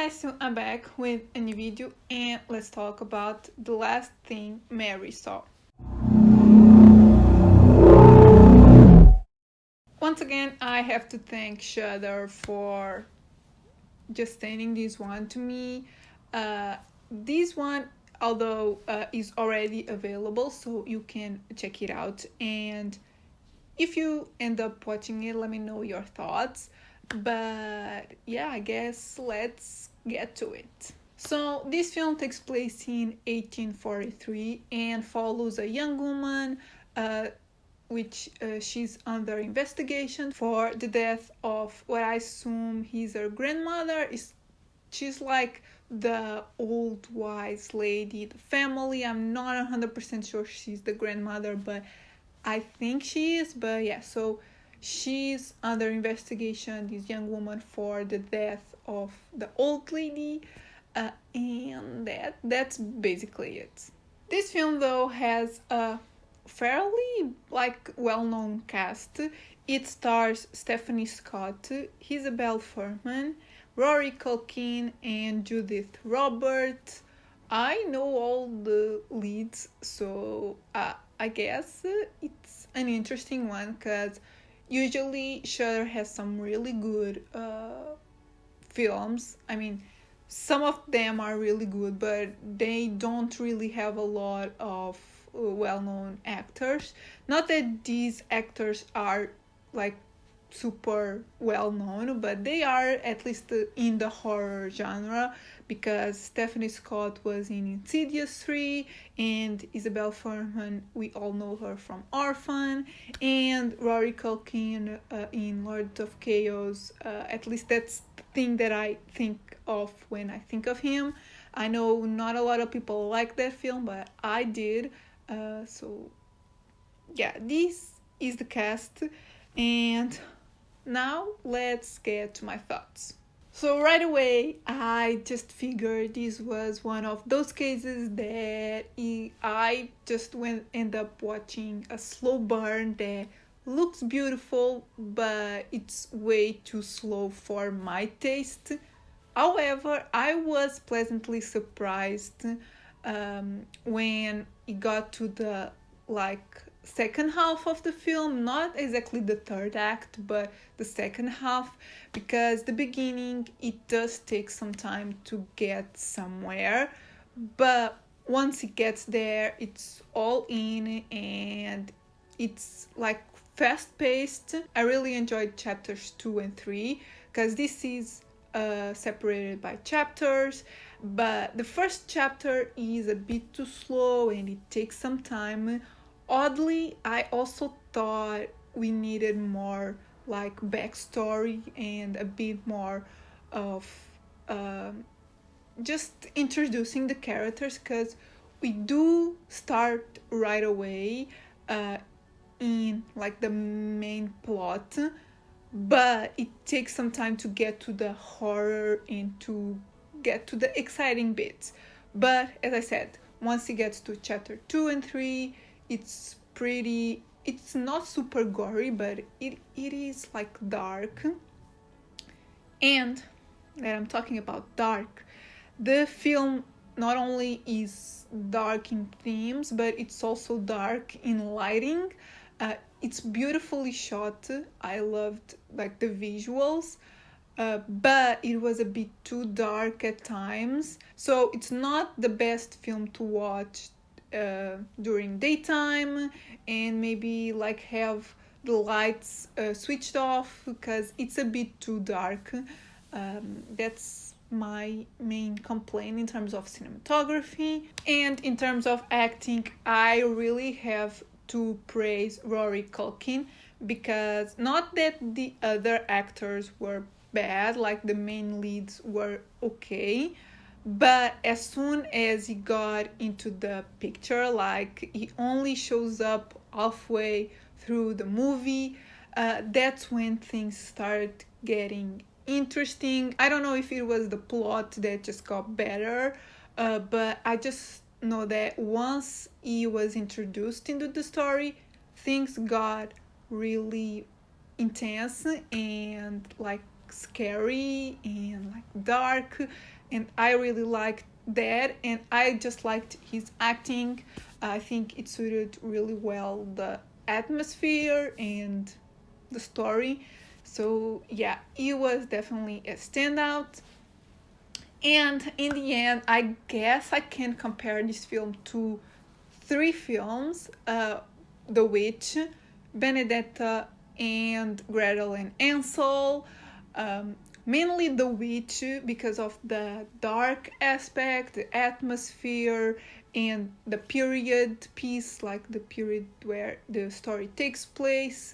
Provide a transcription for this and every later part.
guys, so I'm back with a new video and let's talk about the last thing Mary saw. Once again, I have to thank Shudder for just sending this one to me. This one, although is already available, so you can check it out, and if you end up watching it, let me know your thoughts. But yeah, I guess let's get to it. So this film takes place in 1843 and follows a young woman which she's under investigation for the death of what I assume is her grandmother. She's like the old wise lady, the family. I'm not 100% sure she's the grandmother, but I think she is. But yeah, so she's under investigation, this young woman, for the death of the old lady, and that's basically it. This film though has a fairly well-known cast. It stars Stephanie Scott, Isabel Fuhrman, Rory Culkin, and Judith Roberts. I know all the leads, so I guess it's an interesting one because usually Shudder has some really good films. I mean, some of them are really good, but they don't really have a lot of well-known actors. Not that these actors are like super well known, but they are at least in the horror genre, because Stephanie Scott was in Insidious 3, and Isabel Fuhrman, we all know her from Orphan, and Rory Culkin in Lords of Chaos. At least that's the thing that I think of when I think of him. I know not a lot of people like that film, but I did. So yeah, this is the cast, and now let's get to my thoughts. So right away, I just figured this was one of those cases that I just end up watching a slow burn that looks beautiful, but it's way too slow for my taste. However, I was pleasantly surprised when it got to the second half of the film, not exactly the third act, but the second half, because the beginning, it does take some time to get somewhere, but once it gets there, it's all in and it's like fast-paced. I really enjoyed chapters 2 and 3 because this is separated by chapters, but the first chapter is a bit too slow and it takes some time. Oddly, I also thought we needed more backstory and a bit more of just introducing the characters, because we do start right away in the main plot, but it takes some time to get to the horror and to get to the exciting bits. But as I said, once it gets to chapter 2 and 3, it's not super gory, but it is dark. And that I'm talking about dark, the film not only is dark in themes, but it's also dark in lighting. It's beautifully shot. I loved the visuals, but it was a bit too dark at times. So it's not the best film to watch during daytime, and maybe have the lights switched off because it's a bit too dark. That's my main complaint in terms of cinematography. And in terms of acting, I really have to praise Rory Culkin, because not that the other actors were bad, the main leads were okay, but as soon as he got into the picture, he only shows up halfway through the movie, that's when things started getting interesting. I don't know if it was the plot that just got better, but I just know that once he was introduced into the story, things got really intense and scary and like dark, and I really liked that, and I just liked his acting. I think it suited really well the atmosphere and the story. So yeah, it was definitely a standout. And in the end, I guess I can compare this film to three films: The Witch, Benedetta, and Gretel and Hansel. Mainly The Witch because of the dark aspect, the atmosphere, and the period piece, like the period where the story takes place,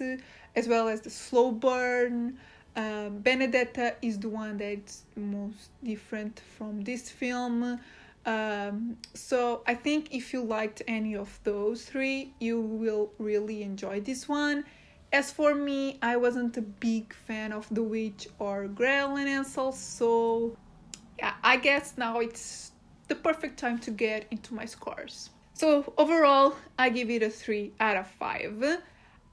as well as the slow burn. Benedetta is the one that's most different from this film. So I think if you liked any of those three, you will really enjoy this one. As for me, I wasn't a big fan of The Witch or Gretel and Hansel, so yeah, I guess now it's the perfect time to get into my scores. So overall, I give it a 3 out of 5.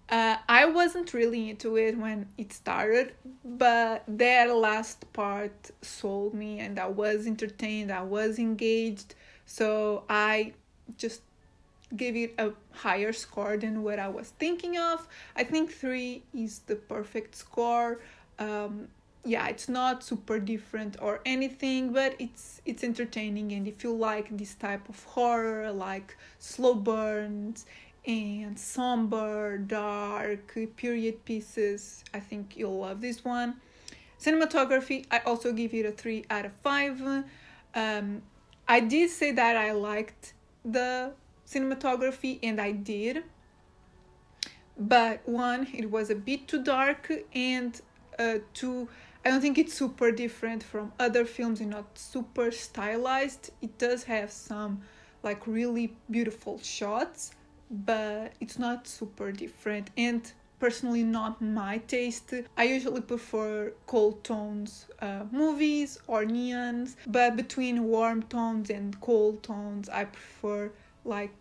I wasn't really into it when it started, but that last part sold me and I was entertained, I was engaged, so I just gave it a higher score than what I was thinking of. I think 3 is the perfect score. Yeah, it's not super different or anything, but it's entertaining, and if you like this type of horror, like slow burns and somber, dark period pieces, I think you'll love this one. Cinematography, I also give it a 3 out of 5. I did say that I liked the cinematography, and I did, but one, it was a bit too dark, and two, I don't think it's super different from other films and not super stylized. It does have some like really beautiful shots, but it's not super different, and personally not my taste. I usually prefer cold tones movies or neons, but between warm tones and cold tones I prefer like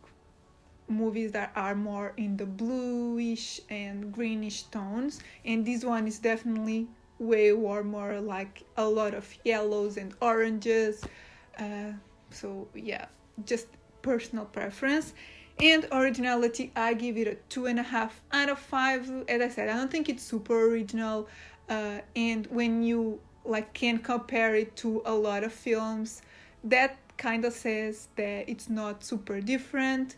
movies that are more in the bluish and greenish tones, and this one is definitely way warmer, like a lot of yellows and oranges. So yeah, just personal preference. And originality, I give it a 2.5 out of 5. As I said, I don't think it's super original, and when you like can compare it to a lot of films, that kind of says that it's not super different,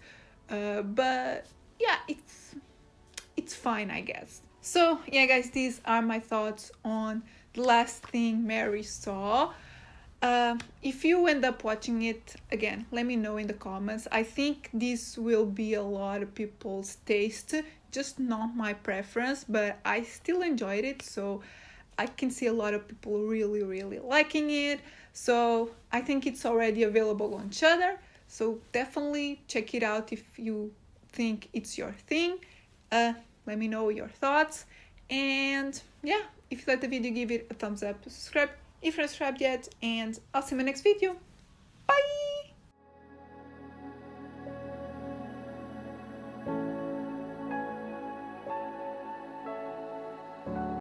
but yeah, it's fine, I guess. So yeah guys, these are my thoughts on The Last Thing Mary Saw. If you end up watching it again, let me know in the comments. I think this will be a lot of people's taste, just not my preference, but I still enjoyed it, so I can see a lot of people really liking it. So I think it's already available on Shudder, so definitely check it out if you think it's your thing. Let me know your thoughts, and yeah, if you like the video, give it a thumbs up, subscribe if you're not subscribed yet, and I'll see you in my next video. Bye!